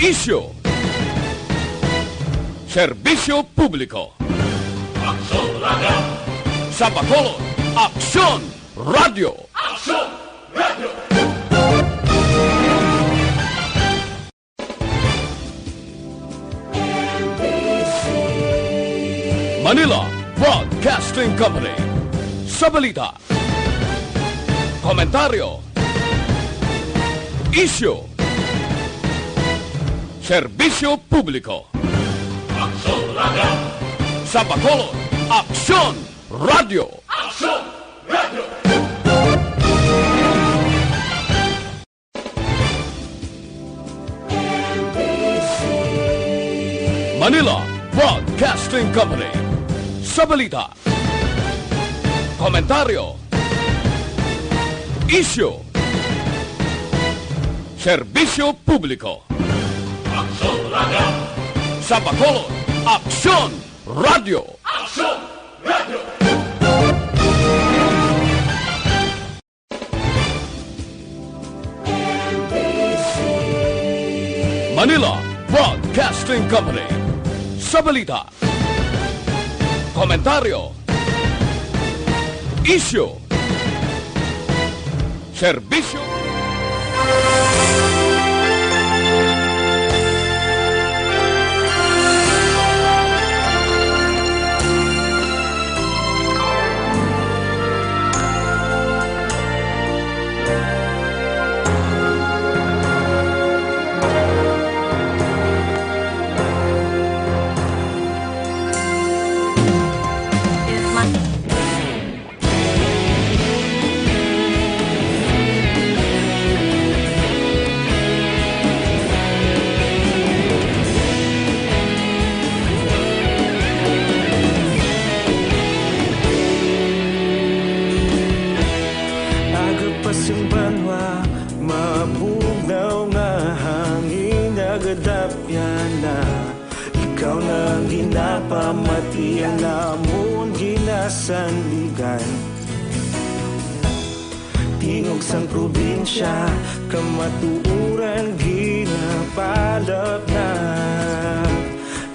Isyu, serbisyo publiko. Aksyon Radio! Sa Bacolod, Aksyon Radio! Aksyon Radio! Manila Broadcasting Company. Sa balita, komentaryo, isyu, serbisyo publiko. Aksyon Radio! Sa Bacolod, Aksyon Radio! Aksyon Radio! Manila Broadcasting Company. Sa balita, komentaryo, isyu, serbisyo publiko. Aksyon Radio! Sa Bacolod, Aksyon Radio! Aksyon Radio! Manila Broadcasting Company. Sa balita, komentaryo, isyu, serbisyo. Pamatian namon ginasandigan tingog sang probinsya kamatuuran ginapalap na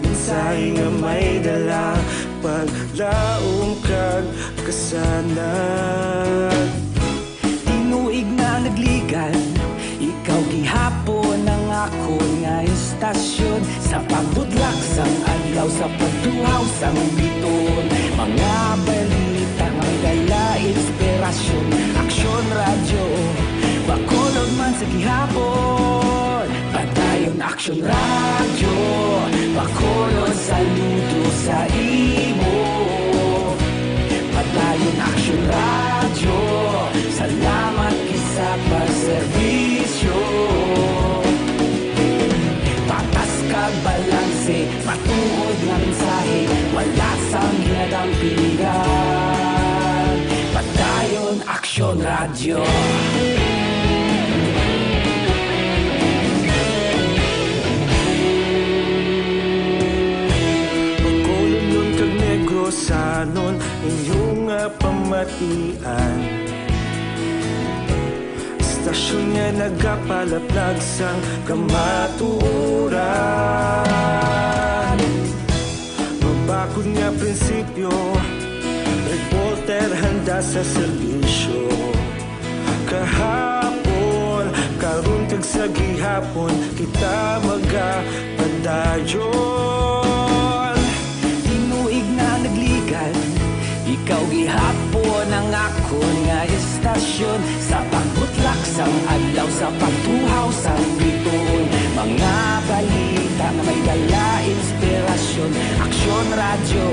minsay nga may dala paglaom kag kasanag tinuig na nagligan ikaw gihapon ang ako nga istasyon sa pagbudlak sang adlaw sa pagtuhaw sang biton mga balita nga may dala inspirasyon Aksyon Radio Bacolod man sa gihapon padayon Aksyon Radio Bacolod saludo sa imo padayon Aksyon Radio salamat kisa pagserbisyo patas kag balanse matuod nga mensahe wala sang ginadang piligan padayon Aksyon Radio Bacolod nun kag Negrosanon inyong pamatian Istasyon nga nagapalaplag sang kamatuuran Mabakod nga prinsipyo Reporter handa sa serbisyo Kahapon, karon kag sa gihapon Kita magapadayon Tinuig na nagligan Ikaw gihapon ang ako nga istasyon Sa pagbutlak sang adlaw Sa pagtuhaw sang biton Mga balita na may dala inspirasyon Aksyon Radio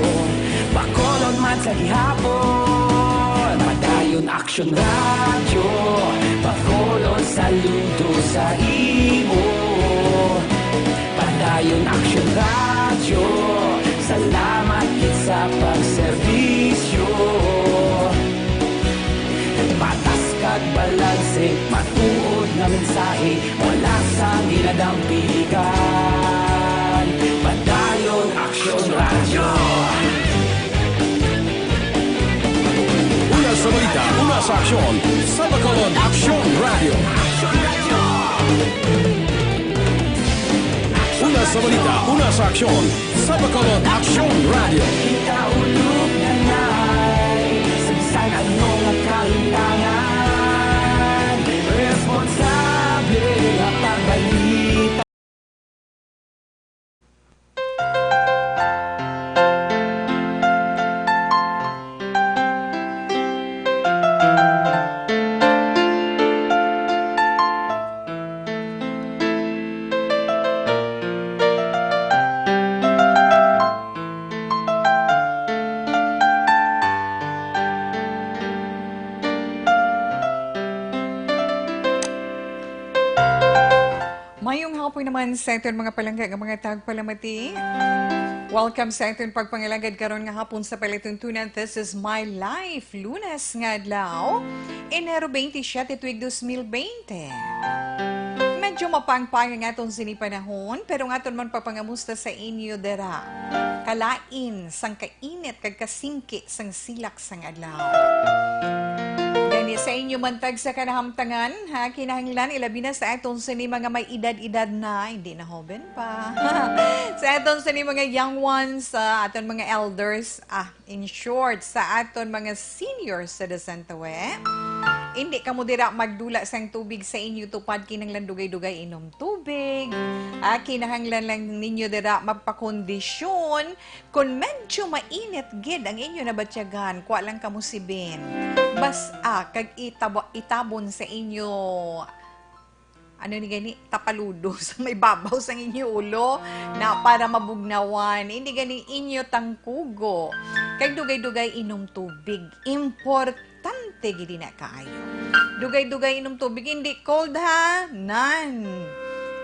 Bacolod man sa gihapon Padayon Aksyon Radio Bacolod saludo sa imo Padayon Aksyon Radio Salamat kit sa pagserbisyo Patas kag balanse matuod na mensahe wala sang ginadang piligan Padayon Aksyon Radio Una sa balita, una sa aksyon. Sa Bacolod, Aksyon Radio. Aksyon Radio sa balita, una sa aksyon, sa Bacolod Aksyon Radio. Ikaulog na na'y Sagsagan mo ang kalintangan Responsable ang pagbalita. Mayong hapon naman sa aton mga palangga ng mga tagpalamati. Welcome sa aton pagpangilagad karon nga hapon sa palituntunan. This is My Life. Lunes nga adlaw, Enero 27, tuig 2020. Medyo mapangpang ang aton sinipanahon, pero nga aton man papangamusta sa inyo dera. Kalain, sang kainit, kag kasingki, sang silak sang adlaw. Gani sa inyo mantag sa kanahamtangan, ha, kinahanglan ilabi na sa aton sini mga may edad-edad na, hindi na hoben pa. Sa aton sini mga young ones, sa aton mga elders, in short, sa aton mga senior citizen to hindi ka mo dira magdula sang tubig sa inyo tupad kinahanglan dugay-dugay inom tubig. Kinahanglan lang ninyo dira magpakondisyon kung medyo mainit gid ang inyo na batyagan, kuha lang kamo sibin. Bas kag itabon sa inyo ano ni gani tapaludo sa may babaw sa inyo ulo na para mabugnawan. Hindi gani inyo tangkugo. Kag dugay-dugay inom tubig. Importante gid na kaayo. Dugay-dugay inom tubig, hindi cold ha. Nan.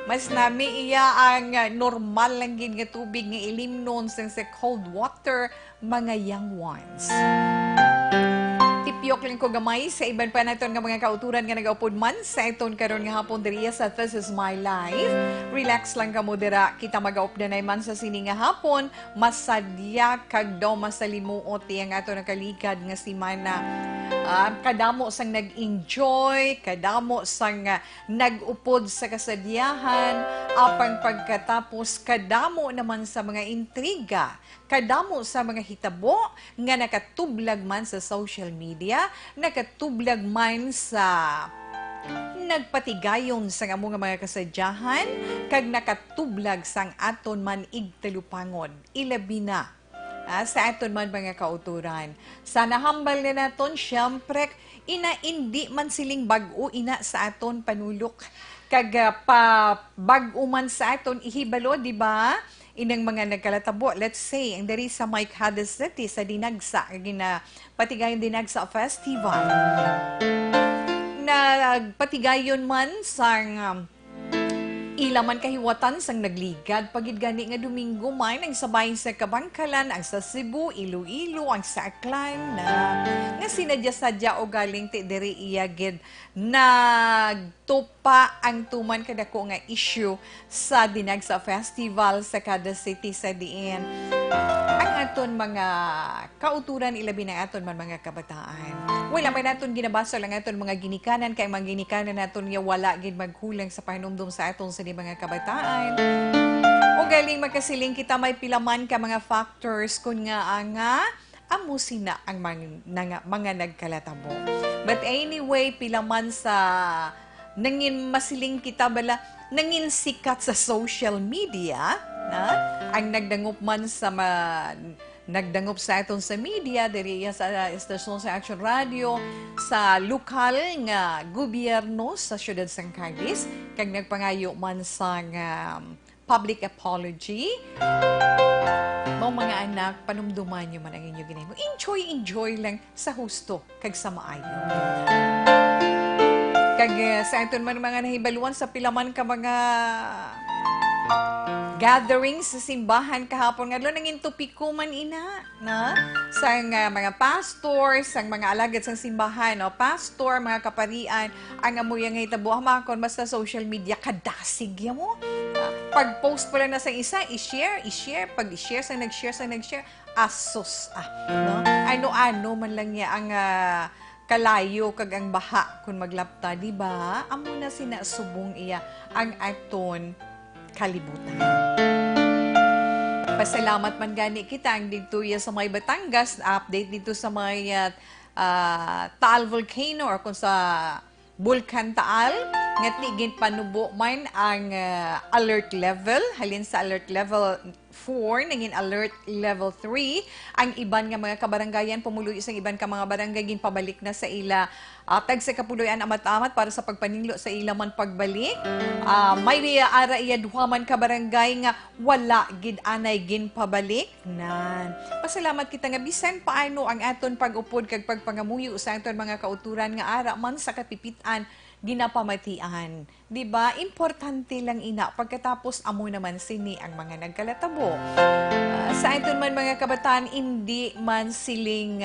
Mas nami iya ang normal lang gid nga tubig nga ilimnon sa cold water mga young ones. Tipyok lang ko gamay sa iban pa naton nga mga kauturan nga nagaupod man sa iton karon nga hapon diriya sa This is My Life. Relax lang ka mo dira, kita magaupdanay man sa sini nga hapon, masadya kag daw masalimuot yang ato nakalikad nga simana. Kadamo sang nag-enjoy, kadamo sang nag-upod sa kasadyahan, apang pagkatapos kadamo naman sa mga intriga, kadamo sa mga hitabo nga nakatublag man sa social media, nakatublag man sa nagpatigayon sa among mga kasadyahan, kag nakatublag sang aton man igtalupangod, ilabi na sa aton man mga kauturan. Sana hambal na naton, syempre, hindi man siling bag-o ina sa aton panulok. Kag bag-o man sa aton ihibalo, di ba? Inang mga nagkalatabo, let's say, ang dari sa Mike Hades City, sa Dinagsa, patigayon Dinagsa Festival. Nagpatigayon man sang ilaman kahiwatan sang nagligad pagid gani nga Domingo man ang sabay sa Kabangkalan, ang sa Cebu, Iloilo, ang sa Aklan nga sinadya-sadya o galing ti diri iya gid nagtupa ang tuman kadako nga issue sa Dinagsa Festival sa kada city sa diin. Ang aton mga kauturan ilabi na aton man mga kabataan. Wala pa naton ginabasa lang aton mga ginikanan kay mga ginikanan naton nga wala gid maghulang sa panumdum sa aton sa mga kabataan. O galing magkasiling kita may pilaman ka mga factors kun nga amo sina ang mga nagkalatabo. But anyway, pilaman sa nangin masiling kita bala nangin sikat sa social media ang nagdangup man sa nagdangup sa aton sa media diri sa estasyon sa Action Radio sa lokal nga gobyerno sa siyudad San Carlos kag nagpangayo man sa public apology. Mga mga anak, panumduman nyo man ang inyo ginahimo. Enjoy lang sa husto kag sa maayo. Kag sa aton man mga nahibaluan sa pilaman ka mga gatherings sa simbahan kahapon nga nangin tupiko man ina sang mga pastor, sang mga alagad sang simbahan, pastor, mga kaparian, ang amoyang hitabo hamakon basta social media kadasig ya mo. Pag-post pa lang na sa isa, i-share, pag i-share sang nag-share, asos ano-ano man lang niya ang kalayo kag ang baha kung maglapta, di ba? Amo na sinasubong iya ang aton kalibutan. Nagpasalamat man gani kita ang dito ya sa may Batangas, update dito sa may Taal Volcano or kung sa Bulkan Taal nga tigin panubo man ang alert level halin sa alert level 4 naging alert level 3 ang iban nga mga kabaranggayan pumuloy isang iban ka mga barangay ginpabalik na sa ila tag sa kapuloyan amat-amat para sa pagpaninglo sa ila man pagbalik may ara iya duha man ka barangay nga wala gid anay ginpabalik nan pasalamat kita nga bisan paano ang aton pag-upod kag pagpangamuyo sa aton mga kauturan nga ara man sa kapipitan ginapamatian. Di ba? Importante lang ina. Pagkatapos, amo naman sini ang mga nagkalatabo. Sa aton man mga kabataan, hindi man siling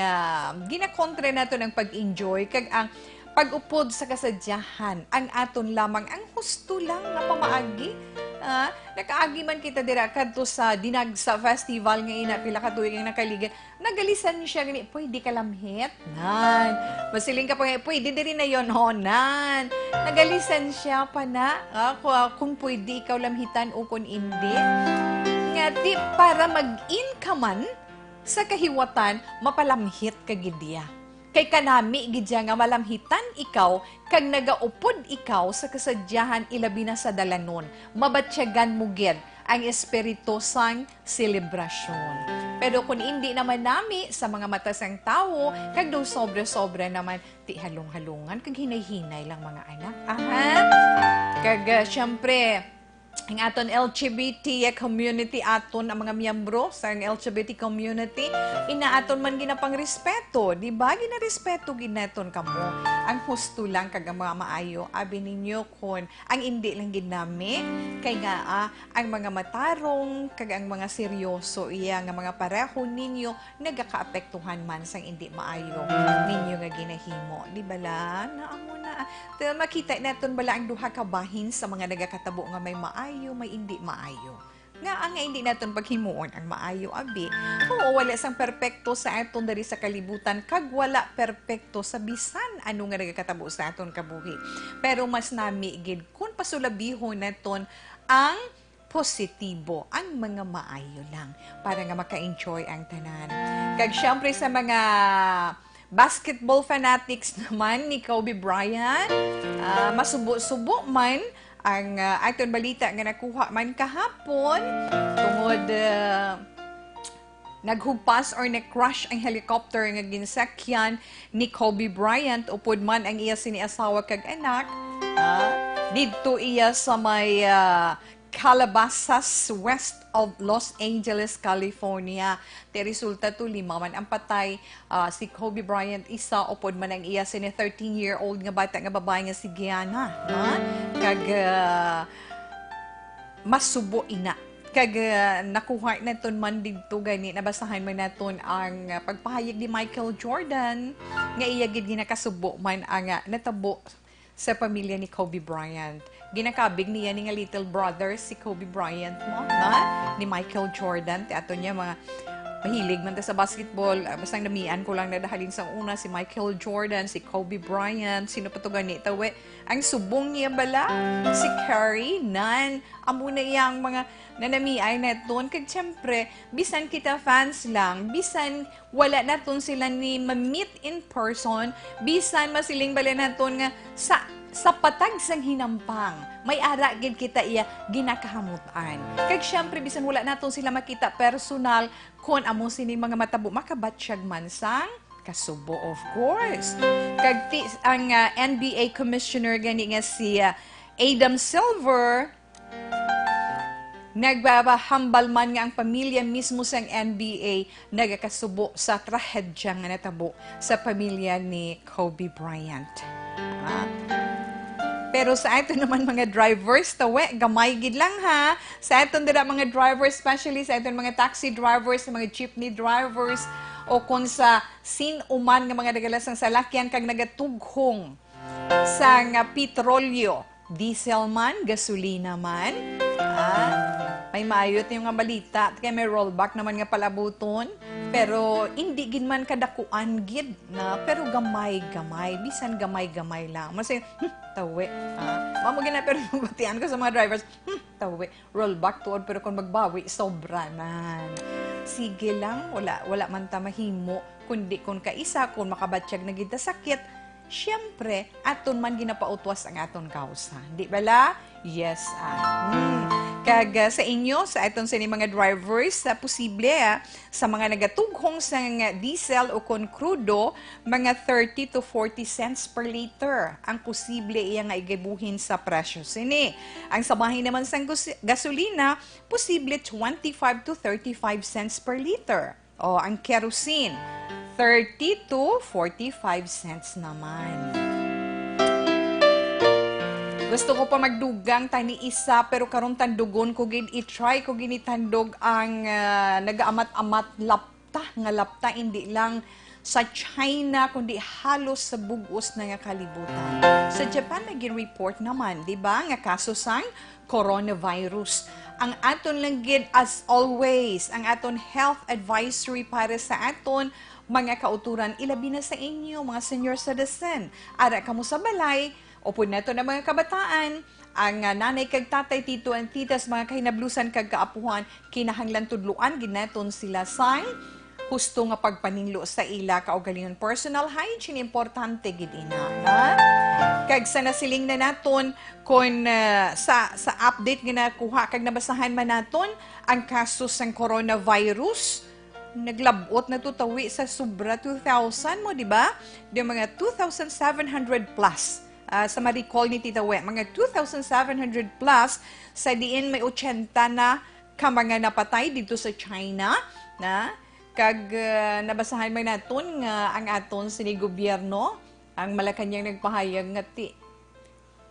ginakontre nato ng pag-enjoy. Kag ang pag-upod sa kasadyahan, ang aton lamang, ang husto lang na pamaagi. Nakaagi man kita dira kadto sa Dinag sa festival nga ina pila ka tuig ang nakaligan. Nagalisan ni siya gani, pwede ka lamhit. Nan. Masiling ka pa nga, pwede diri na yon honan. Nagalisan siya pa na kung pwede ikaw lamhitan o kung hindi. Nga di para mag-in ka man sa kahiwatan, mapalamhit ka gidya. Kay kanami gidya nga malamhitan ikaw kag nagaupod ikaw sa kasadyahan ilabi na sa dalanon. Mabatsyagan mo gid ang espiritu sang selebrasyon. Pero kung hindi naman nami sa mga mata sang tao, kag do sobra-sobra naman ti halong-halungan kag hinay-hinay lang mga anak. Kag syempre ang aton LGBT community aton ang mga miyembro sa LGBT community inaaton man ginapang respeto, di ba? Ginarespeto ginaton kamo. Ang husto lang kag ang mga maayo abi ninyo kon ang hindi lang ginami kay nga ang mga matarong kag ang mga seryoso iya nga mga pareho ninyo nagakaapektuhan man sang hindi maayo ninyo nga ginahimo, di bala? Naamo na. Makita naton bala ang duha ka bahin sa mga nagakatabo nga may maayo, may hindi maayo. Nga ang hindi naton paghimuon ang maayo abi. Oo, wala sang perpekto sa aton dari sa kalibutan kag wala perpekto sa bisan ano nga nagakatabo sa aton kabuhi. Pero mas nami gid kun pasulabihon naton ang positibo, ang mga maayo lang para nga maka-enjoy ang tanan. Kag syempre sa mga basketball fanatics naman ni Kobe Bryant, masubo-subo man ang aton balita nga nakuha man kahapon tungod naghugpas or na-crash ang helicopter nga ginsakyan ni Kobe Bryant upod man ang iya sini-asawa kag anak didto iya sa may Calabasas, west of Los Angeles, California. Te resulta to 5 man ang patay. Si Kobe Bryant isa upod man ang iya sini 13-year-old nga bata nga babae nga si Gianna. Kag masubo ina. Kag nakuha naton man didto gani nabasahan man naton ang pagpahayag ni Michael Jordan nga iya gid ginakasubo man ang natabo sa pamilya ni Kobe Bryant. Ginakabig niya ni nga little brother si Kobe Bryant mo, ni Michael Jordan. Ato niya mga mahilig man ta sa basketball. Basta namian ko lang nadahalin sa una si Michael Jordan, si Kobe Bryant, sino pa to ganito. Ang subong niya bala, si Curry, nan. Amo na iyang mga nanamiay naton. Kag siyempre, bisan kita fans lang, bisan wala naton sila ni ma-meet in person, bisan masiling bala naton nga sa patag sang hinampang, may ara gid kita iya ginakahamutan. Kag syempre bisan wala naton sila makita personal kon amo sini mga matabo makabatsyag man sang kasubo of course. Kag ang NBA commissioner gani nga si Adam Silver nagbabahambal man nga ang pamilya mismo sang NBA nagakasubo sa trahedya nga natabo sa pamilya ni Kobe Bryant. Pero sa ato naman mga drivers, tawe, gamay gid lang ha. Sa ato dira mga drivers, especially sa ato mga taxi drivers, mga jeepney drivers, o kung sa sin-uman nga mga nagalasang salakyan kag nagatughong sa nga petrolyo, diesel man, gasolina man. May maayot yung nga balita, kaya may rollback naman nga palabuton. Pero hindi gid man kadakuan gid na pero gamay-gamay, bisan gamay-gamay lang. Kasi tawe. Mamo gina pero batian ko sa mga drivers. titawi. Roll back tuod, pero kung magbawi, sobra man. Sige lang, wala man ta mahimo. Kundi kung kaisa, kung makabatsyag na gid ta sakit, syempre, aton man ginapautwas ang aton kausa. Di bala? Yes, Kag sa inyo, sa aton sa mga drivers, posible sa mga nagatughong sa diesel o kon krudo, mga 30 to 40 cents per liter ang posible iya nga igabuhin sa presyo sini. Ang sabahin naman sa gasolina, posible 25 to 35 cents per liter. O ang kerosene, 30 to 45 cents naman. Gusto ko pa magdugang tani isa pero karon tandugon ko gid i-try ko ginitandog ang nagaamat-amat lapta hindi lang sa China kundi halos sa bugos na nga kalibutan. Sa Japan naging report naman, di ba, nga kaso sang coronavirus. Ang aton lang gid as always, ang aton health advisory para sa aton mga kauturan ilabi na sa inyo mga senior citizen. Ara kamo sa balay, upod na ito ng mga kabataan, ang nanay kag tatay, tito and titas, mga kahinablusan kag kaapuhan, kinahanglan tudluan, ginaton sila sang husto nga pagpaninglo sa ila kaugalingon. Personal hygiene, importante gid ina. Kag sa nasiling na naton, kung sa update nga nakuha, kag nabasahan man naton, ang kaso sang coronavirus, naglabot na tutawi sa sobra 2,000 mo, di ba? Di mga 2,700 plus. Sa ma-recall ni Tita We, mga 2,700 plus sa diin may 80 na ka mga napatay dito sa China na kag nabasahan man naton nga ang aton sini gobyerno ang Malacañang nagpahayag nga ti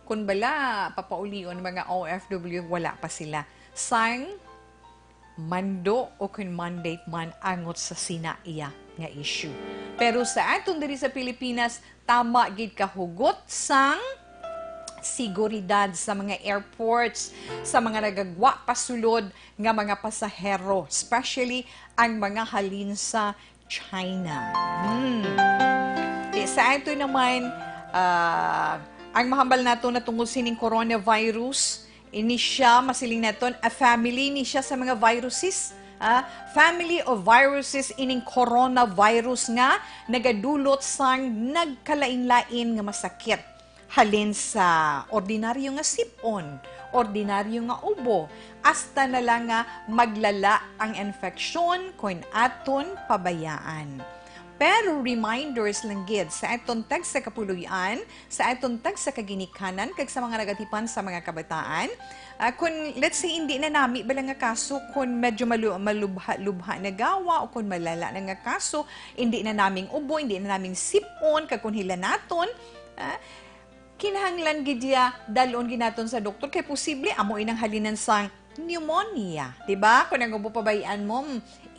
kun bala papaulion mga OFW wala pa sila sang mando o kun mandate man angot sa sinaiya nga issue. Pero sa aton diri sa Pilipinas, tama gid kahugot sang seguridad sa mga airports, sa mga nagagwa pasulod nga mga pasahero, especially ang mga halin sa China. Sa ato naman, ang mahambal nato na tungkol sining coronavirus, ini siya, masiling naton, a family ni siya sa mga viruses. Family of viruses ining coronavirus nga nagadulot sang nagkalain-lain nga masakit. Halin sa ordinaryo nga sipon, ordinaryo nga ubo, hasta na lang nga maglala ang infeksyon kung aton pabayaan. Pero reminders lang gid sa aton tag sa kapuluyan, sa aton tag sa kaginikanan, kag sa mga nagatipan sa mga kabataan. Kung let's say hindi na nami bala nga kaso, kung medyo malubha na gawa o kung malala na nga kaso, hindi na naming ubo, hindi na naming sipon, kag kung hila naton, kinahanglan gid ya dalon ginaton sa doktor kay posible amo inang halinan sang pneumonia, di ba? Kung ang ubo pabayaan mo,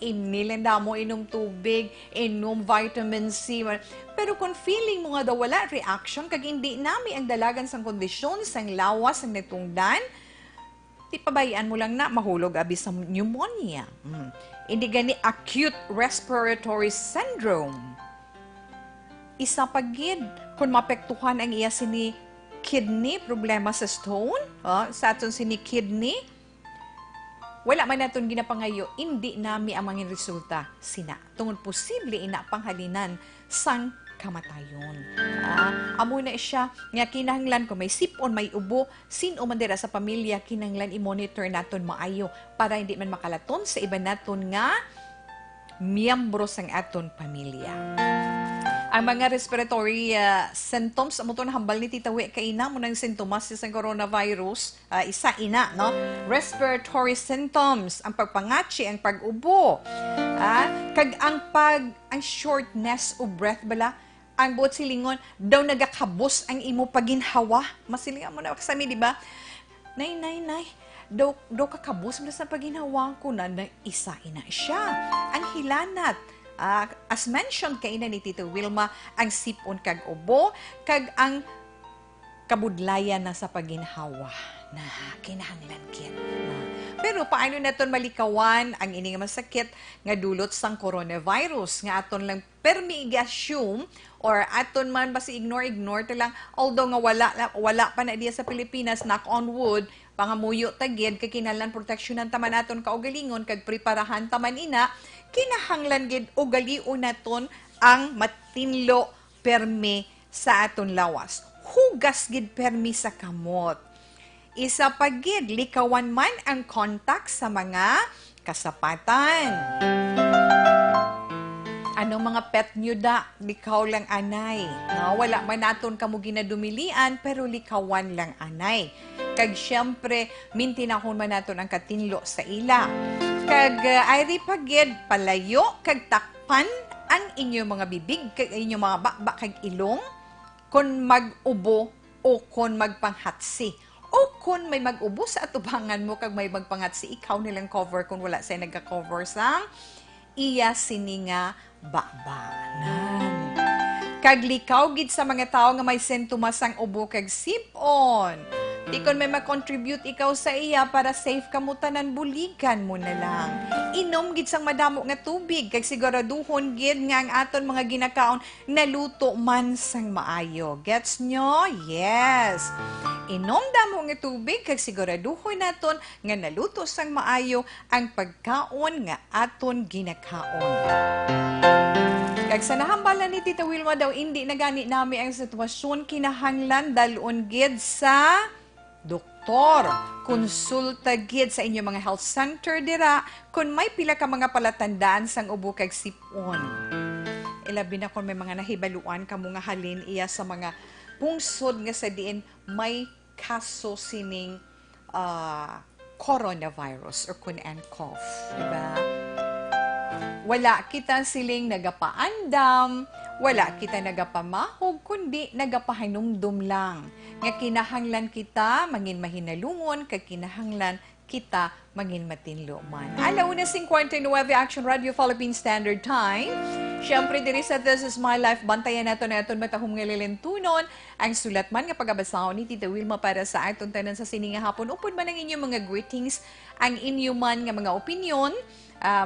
inilanda mo inom tubig, inom vitamin C. Pero kung feeling mo nga daw wala reaction, kag hindi nami ang dalagan sang kondisyon, sang lawas, sang natungdan, di pabayaan mo lang na mahulog abi sa pneumonia. Hindi gani acute respiratory syndrome. Isa pagid kung mapektuhan ang iya sini kidney, problema sa stone, sa aton sini kidney, wala man naton ginapangayo, hindi nami ang mga resulta sina. Tungod posible ina panghalinan sang kamatayon. Amo na siya nga kinahanglan ko may sipon, may ubo, sino man dira sa pamilya kinahanglan i-monitor naton maayo para hindi man makalaton sa iba naton nga miyembro sang aton pamilya. Ang mga respiratory symptoms, amo to hambal ni Tita We, kaina mo ng sintomas sa coronavirus, isa ina, no? Respiratory symptoms, ang pagpangatsi, ang pag-ubo, kag ang shortness of breath bala, ang buot silingon, daw nagakabos ang imo paginhawa. Masilingan mo na kasami, di ba? Nay, daw kakabos mo na sa paginhawa ko na isa ina siya. Ang hilanat, as mentioned kaina ni Tito Wilma, ang sipon kag ubo, kag ang kabudlayan na sa paginhawa na kinahanglan kit. Pero paano naton malikawan ang ining masakit nga dulot sang coronavirus nga aton lang permi i-assume or aton man basi ignore ta lang, although nga wala pa na diya sa Pilipinas, knock on wood, pangamuyo tagid kay kinahanglan proteksyonan taman naton kaugalingon kag preparahan taman ina kinahanglan gid ugalion naton ang matinlo permi sa aton lawas. Hugas gid permi sa kamot. Isa pa gid likawan man ang contact sa mga kasapatan. Anong mga pet nyo da? Likaw lang anay. No, wala man naton kamo ginadumilian pero likawan lang anay. Kag syempre mintinahon man naton ang katinlo sa ila. Kag ayri pagid palayo kag takpan ang inyong mga bibig kag inyong mga bakba kag ilong kon mag-ubo o kon magpanghatsi. O kung may mag-ubo sa atubangan mo kag may magpanghatsi, ikaw nilang cover kung wala say nagka-cover sang iya sininga bakbanan. Kaglikaw gid sa mga tao nga may sintomas ang ubo kag sipon. Di kon may mag-contribute ikaw sa iya para safe ka mo tanan, buligan mo na lang. Inom gid sang madamo nga tubig kag siguraduhon gid nga ang aton mga ginakaon naluto man sang maayo. Gets nyo? Yes. Inom damo nga tubig kag siguraduhon naton nga naluto sang maayo ang pagkaon nga aton ginakaon. Kag sa nahambalan ni Tita Wilma daw, hindi na gani nami ang sitwasyon, kinahanglan dalon gid sa doktor. Konsulta gid sa inyong mga health center dira kung may pila ka mga palatandaan sang ubo kag sipon. Ilabi na kung may mga nahibaluan ka mga halin iya sa mga pungsod nga sa diin may kaso sining coronavirus or kun and cough, diba? Wala kita siling nagapaandam, wala kita nagapamahog, kundi nagapahinumdum lang. Nga kinahanglan kita mangin mahinalungon, kag kinahanglan kita mangin matinlo man. Alauna 59 Action Radio Philippine Standard Time. Siyempre, diri sa This Is My Life, bantayan nato na aton matahong nga lilintunon. Ang sulat man nga pagabasahon ni Tita Wilma para sa aton tanan sa sininga hapon. Upod man ang inyong mga greetings, ang inyong man nga mga opinion,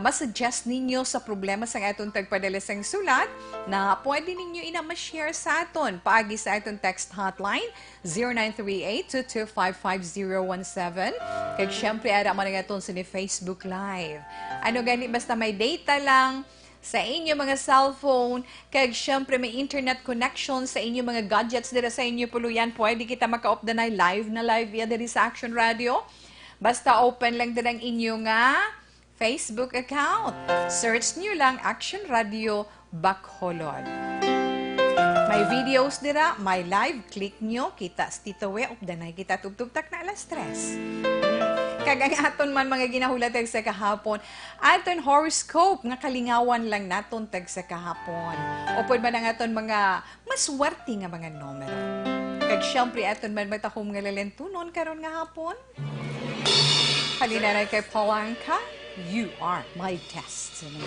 masuggest ninyo sa problema sa aton tagpadala sang sulat na pwede ninyo ma-share sa aton. Paagi sa aton text hotline 0938-2255017. Kag syempre, ara man nga aton sa ni Facebook Live. Ano gani, basta may data lang sa inyo mga cellphone, kag syempre may internet connection sa inyo mga gadgets dira sa inyo puluyan, pwede kita maka-updanay live via diri sa Action Radio. Basta open lang din ang inyo nga Facebook account. Search nyo lang Action Radio Bacolod. May videos dira, may live, click nyo, kita stitowe, updanay kita tubtubtak na alas 3. Kag ang aton man mga ginahulat tag sa kahapon, aton horoscope nga kalingawan lang naton tag sa kahapon. Upod man ang aton mga maswerte nga mga numero. Kag syempre aton man matahom nga lalentunon karon nga hapon. Halina na kay Polanca, You Are My Destiny.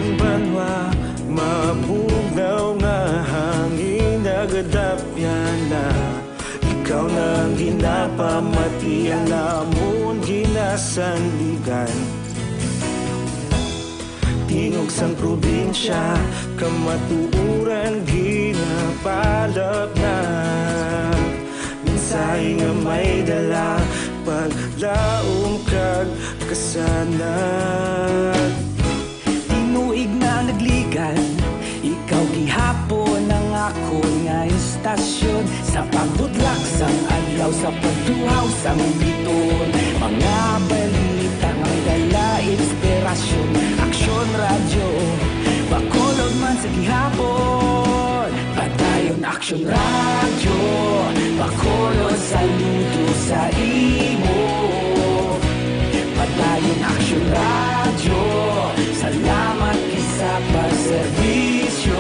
Ang banwa, mabugaw nga hangin nagadapyan na ikaw nang ginapamati ang namon ginasanligan. Tingog sang probinsya, kamatuuran ginapalap na minsay nga may dala, paglaom kag kasanat. Tinuig na nagligan, ikaw gihapon ang ako nga istasyon. Sa pagbudlak sang adlaw, sa pagduhaw sang biton, mga balita nga dala inspirasyon. Action Radio, Bacolod man sa gihapon. Padayon Action Radio, Bacolod saludo sa imo. Padayon Action Radio, salamat sa pagserbisyo.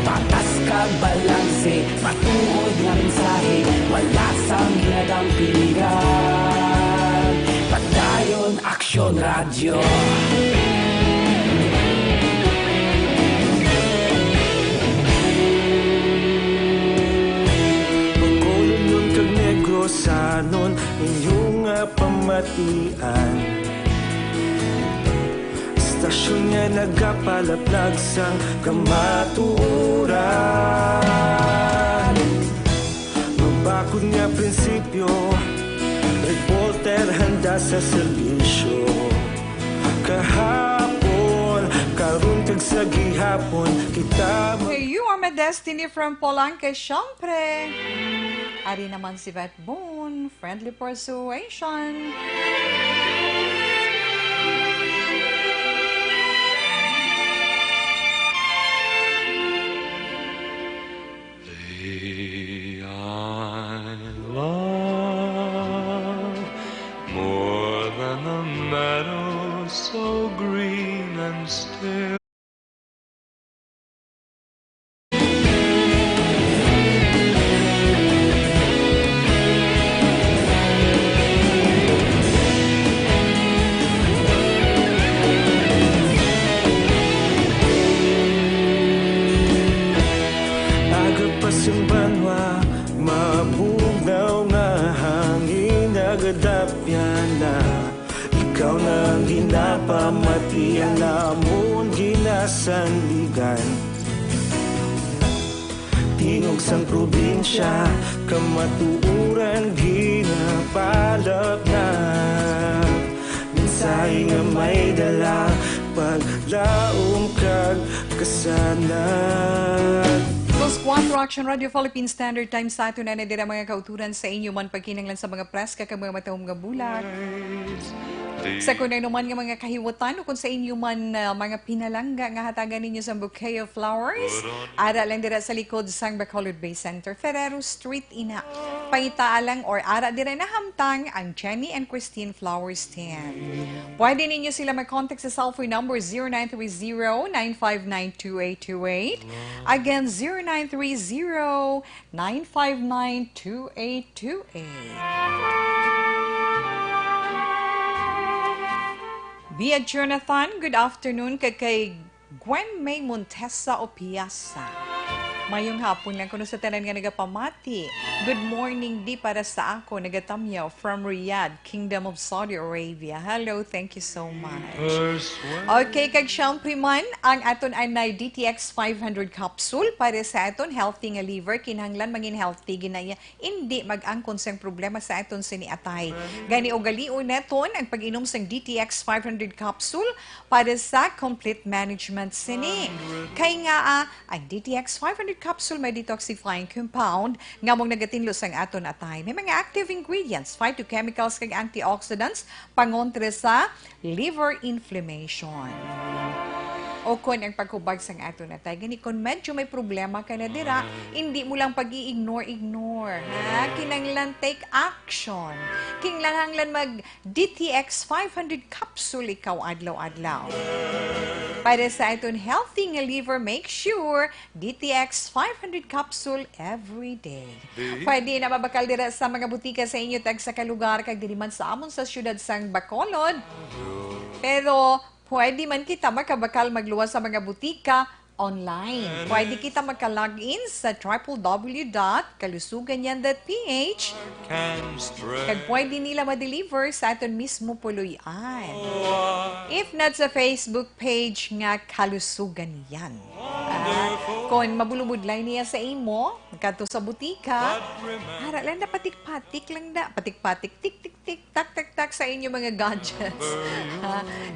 Patas kag balanse, matuod nga sa radyo. Pagkulong nun kag negro sanon inyong pamatian. Istasyon nga nagapalaplag sang kamaturan. Mabakod nga prinsipyo, reporter handa sa serbisyo. Kahapon, karun kag sa gihapon, kita Hey, you are my destiny from Polanca, syempre. Ari naman si Vet Bone, Friendly Persuasion. Thee I love more than the meadow so green and still. Aga pa siyang banwa, mabugaw nga hangin nagadapyan na. Ikaw na ang ginapamatian namon ginasandigan. Tingog sang probinsya, kamatuuran ginapalap na. Mensahe nga may dala, paglaom kag kasanat. Plus 4 Action Radio Philippine Standard Time sa ato na nadira mga kauturan sa inyo man pagkinanglan sa mga press kag mga matahom nga bulat. Sa kunay naman nga mga kahiwatan kung sa inyo man mga pinalangga nga hatagan ninyo sa bouquet of flowers. Ara lang dira sa likod sang Bacolod Bay Center, Ferrero Street ina. Pangitaa lang or ara dira na hamtang ang Jenny and Christine Flower Stand. Pwede ninyo sila mag-contact sa cellphone number 0930-959-2828. Again, 0930-959-2828. Via Jonathan, good afternoon kay Gwen May Montesa o Piasa. Mayong hapon lang kuno sa tanan nga nagapamati. Good morning di para sa ako, nagatamyaw from Riyadh, Kingdom of Saudi Arabia. Hello, thank you so much. Okay, kag syempre man, ang aton ay na DTX 500 capsule para sa aton healthy nga liver, kinahanglan mangin healthy ginaya, hindi mag-angkon sang problema sa aton sini atay. Gani o galion neton ang pag-inom sang DTX 500 capsule para sa complete management sini. Kay nga ang DTX 500 capsule may detoxifying compound nga mong nagatinlo sang aton atay. May mga active ingredients, phytochemicals kag antioxidants pangontra sa liver inflammation. O kung ang pagkubag sang aton atay, gani kung medyo may problema ka na dira, hindi mo lang pag-i-ignore. Ha? Kinanglan take action. Kinanglan mag DTX 500 capsule ikaw adlaw-adlaw. Para sa aton healthy nga liver, make sure DTX 500 capsule every day. Pwede na mabakal dira sa mga butika sa inyo tag sa kalugar kag diri man sa amon sa syudad sang Bacolod. Pero pwede man kita makabakal magluwas sa mga butika online. Pwede kita magka-login sa www.kalusuganyan.ph kag pwede nila ma-deliver sa aton mismo puluyan. If not sa Facebook page nga Kalusugan Yan. Kung mabulubudlay niya sa imo, magkato sa butika, hara lang na patik-patik lang na. Patik-patik, tik-tik-tik, tak-tak-tak sa inyo mga gadgets.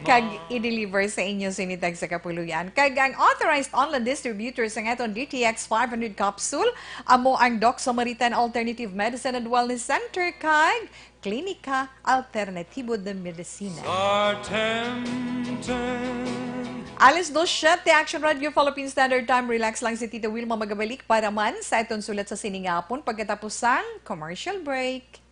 Kag i-deliver sa inyo sinitag sa kapuluyan. Kag ang authorized online distributors ang aton DTX 500 capsule, amo ang Doc Samaritan Alternative Medicine and Wellness Center kag Klinika Alternatibo de Medicina. Alas 2:07, Action Radio Philippine Standard Time. Relax lang si Tita Wilma magabalik para man sa itong sulat sa siningapon pagkatapos sang commercial break.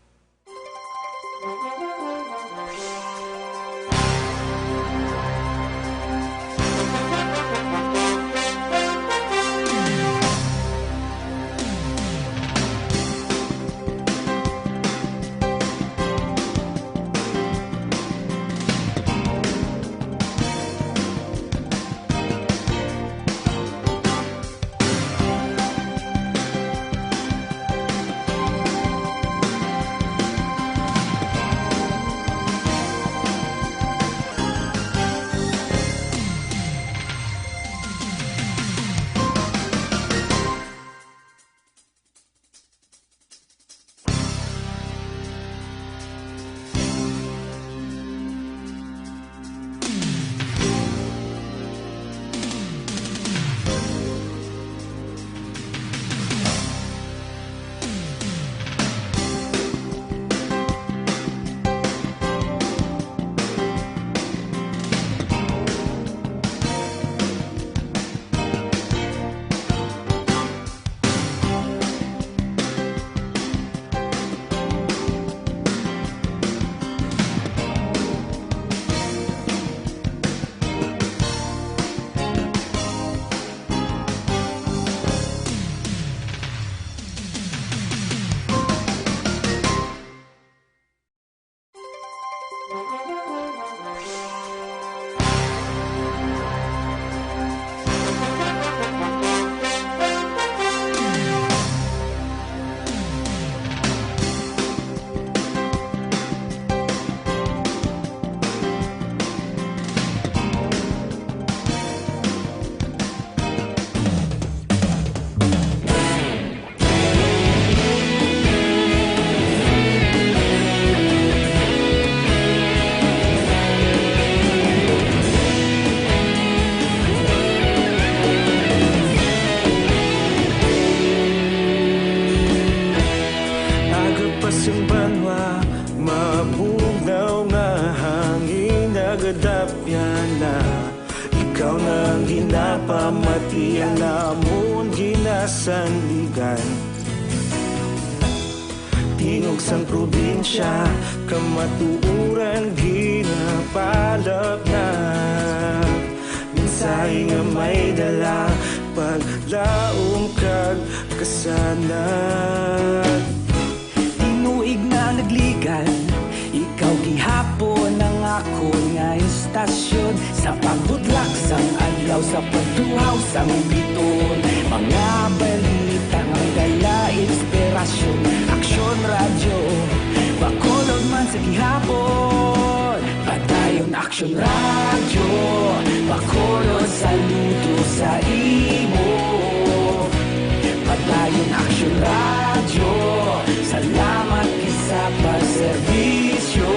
pasang banwa, mabugaw nga hangin nagadapyan na. Ikaw nang ginapamatian namon ginasandigan. Tingog sang probinsya, kamatuuran ginapalap na. Minsay nga may dala, paglaong kag kasanag. Tinuig na nagligan, ikaw gihapon ang ako nga istasyon. Sa pagbutlak sang adlaw, sa pagduhaw sang biton. Mga balita nga may dala inspirasyon. Aksyon radyo, bakolod man sa gihapon. Padayon aksyon radyo, bakolod saludo sa imo. Padayon aksyon radyo, salamat sa pagserbisyo.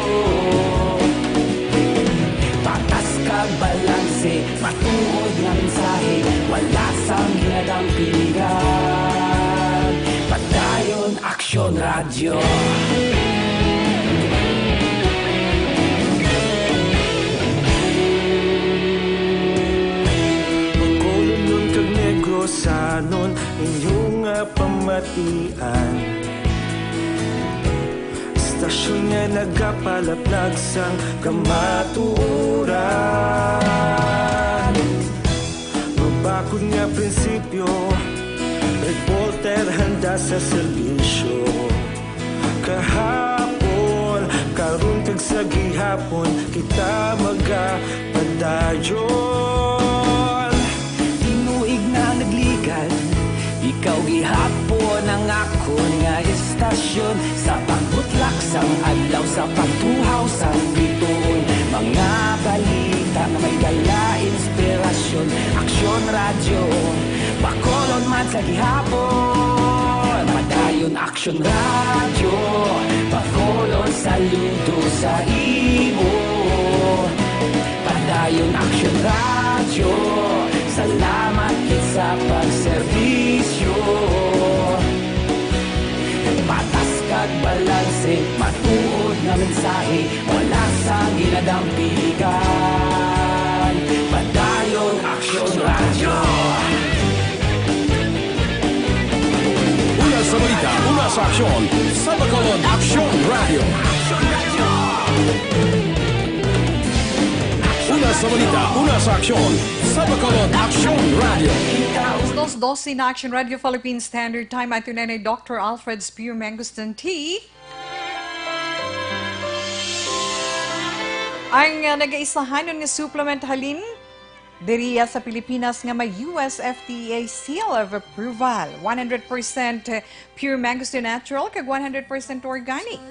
Patas kag balanse, matuod nga mensahe, wala sang ginadampingan. Padayon aksyon radyo. Magkulon nun kag negrosanon, inyong nga pamatian. Istasyon nga nagapalaplag sang kamatuuran. Mabakod nga prinsipyo, reporter handa sa serbisyo. Kahapon, karon kag sa gihapon, kita magapadayon. Tinuig na nagligan, ikaw gihapon ang ako nga istasyon. Sa pagbutlak sang adlaw, sa pagtuhaw sang biton. Mga balita na may dala inspirasyon. Aksyon radyo, bakolod man sa gihapon. Padayon aksyon radyo, bakolod saludo sa imo. Padayon aksyon radyo, salamat sa pagserbisyo. Patas kag balanse, matuod nga mensahe, wala sang ginadampigan. Padayon aksyon radyo. Una sa balita, una sa aksyon, sa Bacolod Aksyon Radio. Una sa balita, una sa aksyon, sa Bacolod Aksyon Radio. Dos 12 na Action Radio Philippine Standard Time at tunay ni Dr. Alfred Spear Mangustin T. Ang nag-aisahan nga supplement halin diriya sa Pilipinas nga may US FDA seal of approval. 100% pure mangosteen natural kag 100% organic.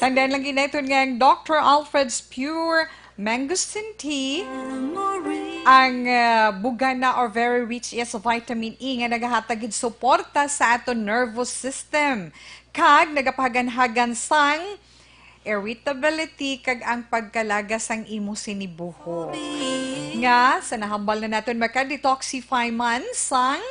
Tandaan lang ginaton nga ang Dr. Alfred's Pure Mangosteen Tea ang bugana or very rich is vitamin E nga nagahatagid suporta sa aton nervous system kag nagapahagan-hagan sang irritability kag ang pagkalaga sang imo sinibuho. Nga sa nahambal na naton maka-detoxify man sang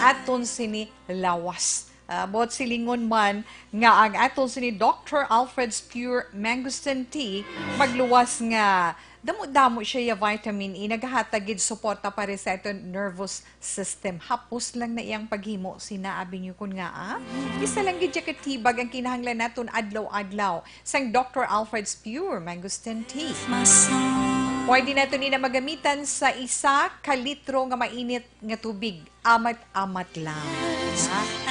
aton sini lawas. Bot silingon man nga ang aton sini Dr. Alfred's Pure Mangosteen Tea magluwas nga damo-damo siya ya vitamin E nagahatagid suporta para sa aton nervous system. Hapos lang na iyang paghimo sinaabi niyo kun nga isa lang gid ka tibag ang kinahanglan naton adlaw-adlaw sang Dr. Alfred's Pure Mangosteen Tea. Pwede nato nila magamitan sa 1 litro nga mainit nga tubig. Amat-amat lang.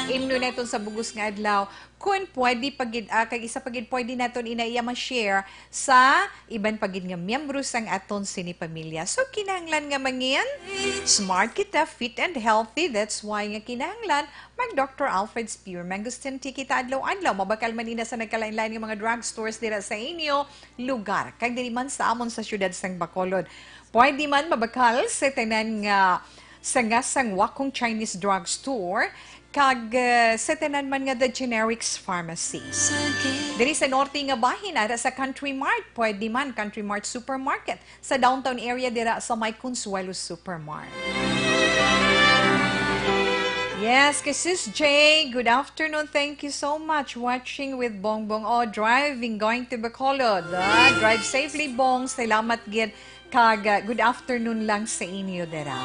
Ino naton sa bugos nga adlaw. Kung pwede pagid kag isa pagid pwede naton inaiya ma-share sa iban pagid nga miyembro sang aton sini pamilya. So kinahanglan nga mangyan smart kita, fit and healthy. That's why nga kinahanglan mag Dr. Alfred's Pure Mangosteen Tea kita adlaw-adlaw. Mabakal man ina sa nagkalain-lain nga mga drugstores dira sa inyo lugar. Kag diri man sa amon sa syudad sang Bacolod. Pwede man mabakal sa tanan nga sa ngasang wakong Chinese drugstore kag sa tanan man nga the generics pharmacy. Diri sa norte nga bahin ara sa Country Mart, pwede man Country Mart Supermarket sa downtown area dira sa may Consuelo Supermart. Yes, kay Sis Jay, good afternoon. Thank you so much watching with Bongbong. Oh, driving, going to Bacolod. Drive safely, Bong. Salamat gid. Good afternoon lang sa inyo, dera.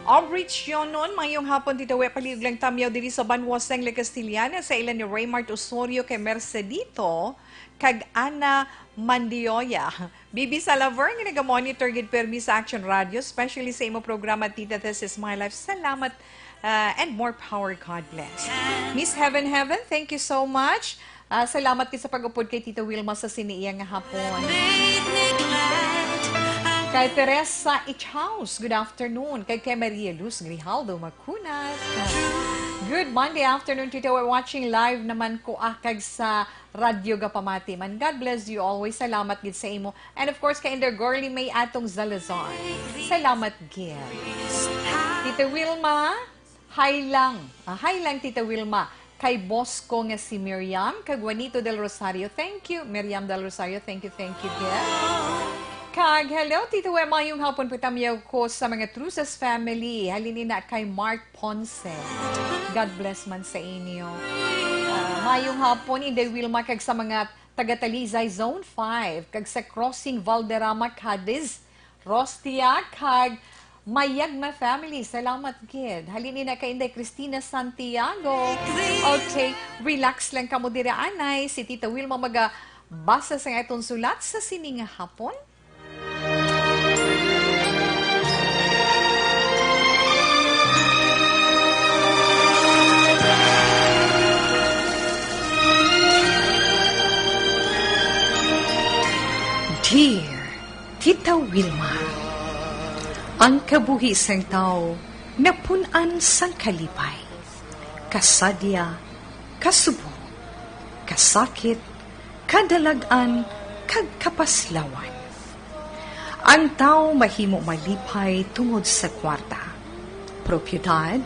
Outreach yun nun, mayong hapon dito, paligog lang tamyaw diri sa Banwaseng La Castillana sa ilan ni Raymart Osorio kay Mercedito, kag Ana Mandioya. Bibi Salaver, nga nag-monitor gid permi sa Action Radio, especially sa imo programa Tita, This is My Life. Salamat and more power, God bless. Miss Heaven, thank you so much. Salamat din sa pag-upod kay Tita Wilma sa siniya nga hapon. Kay Teresa Ichhouse, good afternoon. Kay Maria Luz Grijaldo Macunas. Good Monday afternoon, Tito. We're watching live naman ko akag sa Radyo Gapamati man. God bless you always. Salamat gid sa imo. And of course, kay Inder Girly May atong Zalazar. Salamat gid. Tita Wilma, hi lang. Hi lang, Tita Wilma. Kay boss ko nga si Miriam, kag Juanito del Rosario. Thank you, Miriam del Rosario. Thank you, gid. Kag, hello, Tito Wema, mayong hapon patamyaw ko sa mga Trusas family. Halini na kay Mark Ponce. God bless man sa inyo. Mayong hapon, Inday Wilma, kag sa mga taga-Talizay Zone 5, kag sa Crossing Valderrama, Cadiz, Rostia, kag Mayagma family. Salamat, kid. Halini na kay Inday Cristina Santiago. Okay, relax lang kamo dira anay. Si Tita Wilma magabasa sa itong sulat sa sininga hapon. Dear Tita Wilma, ang kabuhi sang tao napunan sang kalipay, kasadya, kasubo, kasakit, kadalagan, kag kapaslawan. Ang tao mahimo malipay tungod sa kwarta, propiedad,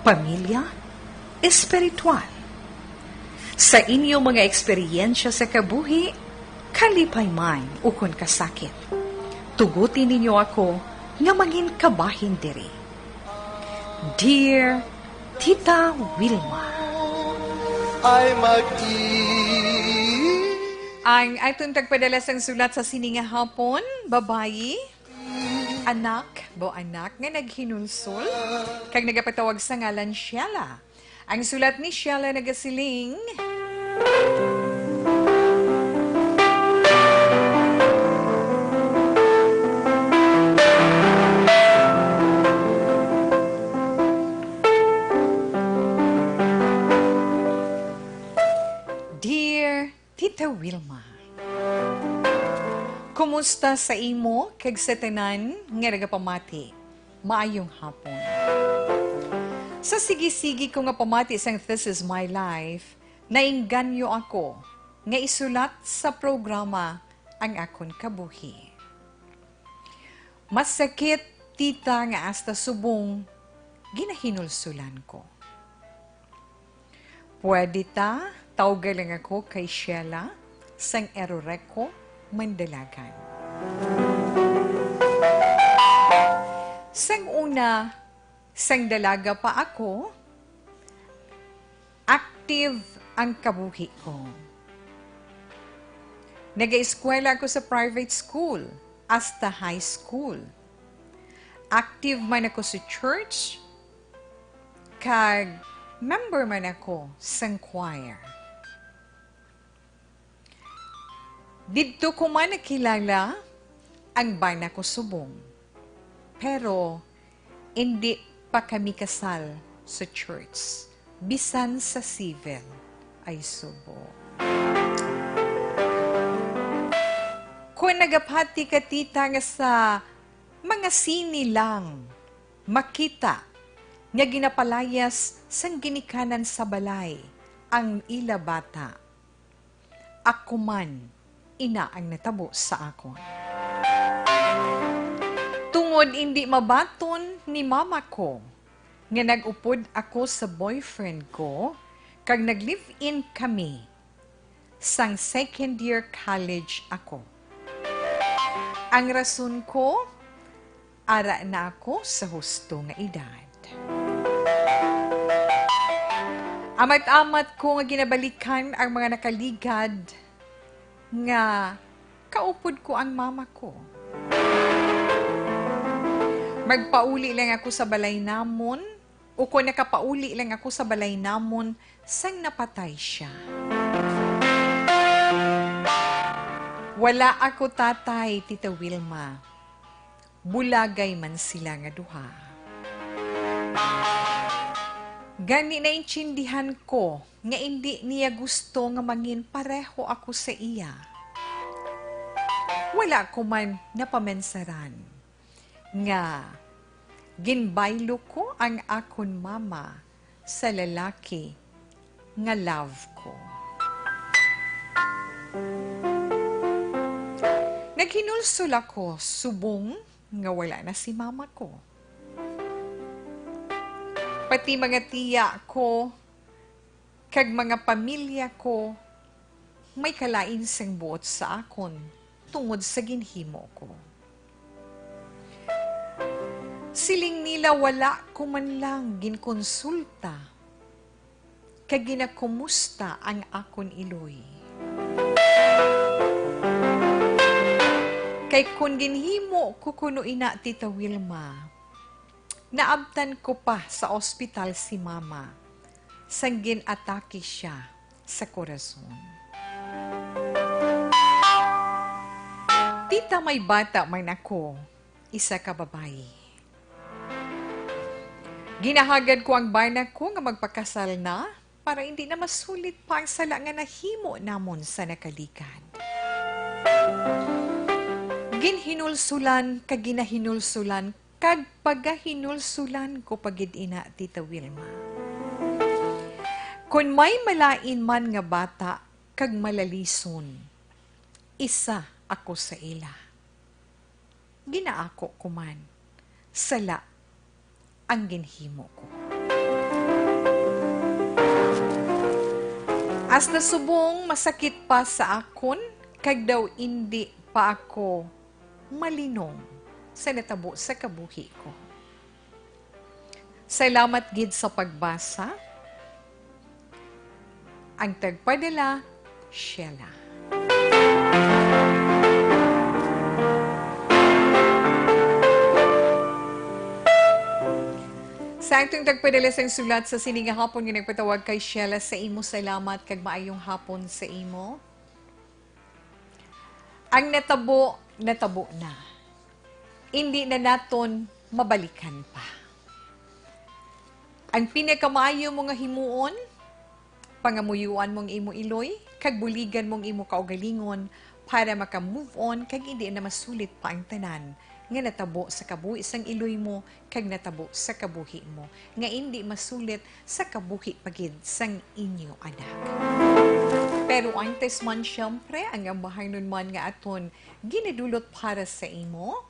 pamilya, espiritual. Sa inyo mga eksperyensya sa kabuhi, kalipay man ukon kasakit. Tugutin ninyo ako nga mangin kabahin diri. Dear Tita Wilma, Ay ang atong tagpadala sang sulat sa sininga hapon, babayi, anak nga naghinulsol, kag nagapatawag sa ngalan Sheila. Ang sulat ni Sheila nagasiling, Tita Wilma, kumusta sa imo kag sa tanan nga nagapamati? Maayong hapon. Sa sige-sige ko nga pamati sang This is My Life, nainganyo ako nga isulat sa programa ang akon kabuhi. Masakit, tita, nga hasta subong ginahinulsulan ko. Pwede ta tawagalang ako kay Sheila sang Eroreco, Mandalagan. Sang una, sang dalaga pa ako, active ang kabuhi ko. Nag-eskwela ako sa private school hasta high school. Active man ako sa church, kag member man ako sang choir. Dito ko man nakilala ang bana ko subong. Pero hindi pa kami kasal sa church. Bisan sa civil ay subo. Kung nagapati ka tita nga sa mga sini lang, makita nga ginapalayas sang ginikanan sa balay ang ila bata. Ako man, ina ang natabo sa akon. Tungod hindi mabaton ni mama ko, nga nag-upod ako sa boyfriend ko, kag nag-live-in kami, sang second year college ako. Ang rason ko, ara na ako sa husto nga edad. Amat-amat ko nga ginabalikan ang mga nakaligad nga kaupod ko ang mama ko. Magpauli lang ako sa balay namon o kung nakapauli lang ako sa balay namon sang napatay siya. Wala ako tatay, Tita Wilma. Bulagay man sila nga duha. Gani na intindihan ko nga hindi niya gusto nga mangin pareho ako sa iya. Wala ko man napamensaran nga ginbaylo ko ang akon mama sa lalaki nga love ko. Naghinulsol ako subong nga wala na si mama ko. Pati mga tiya ko, kag mga pamilya ko, may kalain sang buot sa akon tungod sa ginhimo ko. Siling nila wala ko man lang ginkonsulta, kag ginakumusta ang akon iloy. Kay kun ginhimo ko kuno ina, Tita Wilma, naabtan ko pa sa ospital si mama sang ginatake siya sa korason. Tita, may bata man ako, isa ka babae. Ginahagad ko ang bana ko nga magpakasal na para hindi na masulit pa ang sala nga nahimo namon sa nakalikad. Ginhinulsulan kag ginahinulsulan kag pagahinulsulan ko pagid ina, Tita Wilma. Kung may malain man nga bata kag malalison, isa ako sa ila. Ginaako ko man, sala ang ginhimo ko. As nasubong masakit pa sa akon, kag daw hindi pa ako malinong sa natabo sa kabuhi ko. Salamat gid sa pagbasa. Ang tagpadala, Sheila. Sa atong tagpadala sang sulat sa sininga hapon nga nagpatawag kay Sheila, sa imo salamat kag maayong hapon sa imo. Ang natabo, natabo na. Hindi na naton mabalikan pa. Ang pinakamaayo mo nga himuon, pangamuyuan mong imo iloy, kag buligan mong imo kaugalingon para maka-move on kag hindi na masulit pa ang tanan nga natabo sa kabuhi sang iloy mo kag natabo sa kabuhi mo nga hindi masulit sa kabuhi pagid sang inyo anak. Pero antes man syempre ang ambahay nun man nga aton ginadulot para sa imo.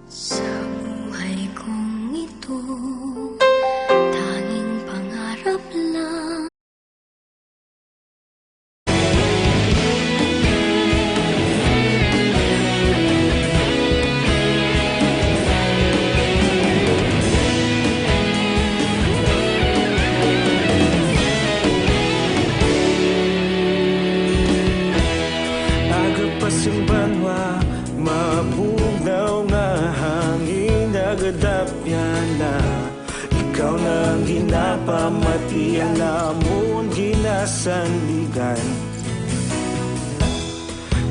Sa buhay kong ito, tanging pangarap lang. Aga pa sing banwa, mabugnaw nga hangin nagadapyan na. Ikaw na ang ginapamati, ang namon ginasanligan.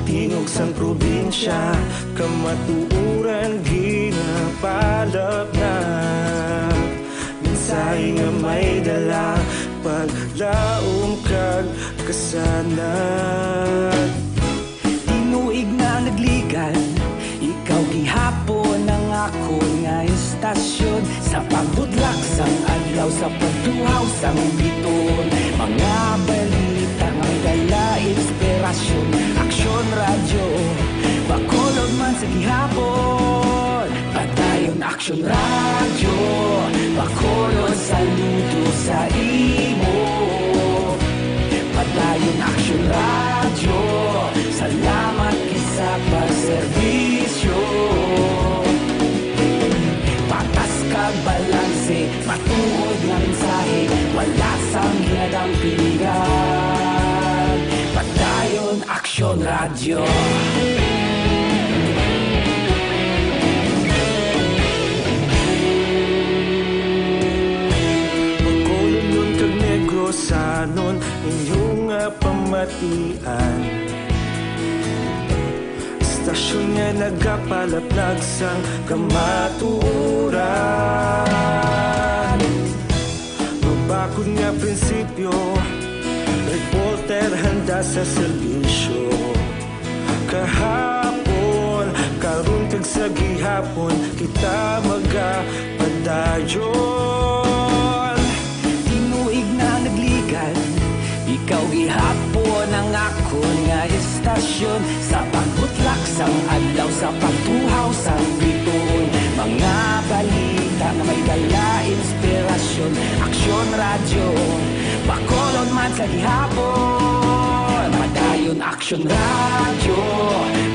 Tingog sang probinsya, kamatuuran ginapalap na. Minsay nga may dala, paglaom kag kasanat. Tinuig na nagligan, ikaw gihapon ang ako nga istasyon. Sa pagbudlak sang adlaw, sa pagtuhaw sang biton, mga Action Radio, Bacolod saludo sa imo. Padayon Action Radio, salamat sa pagserbisyo. Patas kag balanse, matuod nga mensahe, wala sang hinadang pilihan. Padayon Action Radio. Sanon inyong pamatian, istasyon nga nagapalaplag sang kamaturan. Mabakod nga prinsipyo, reporter handa sa serbisyo. Kahapon, karun kag sa gihapon, kita magapadayon. Ikaw gihapon ang akon nga istasyon, sa pagbutlak sang adlaw, sa pagtuhaw sang bituon. Mga balita na may dala inspirasyon. Action Radio, Bacolod man sa gihapon. Padayon Action Radio,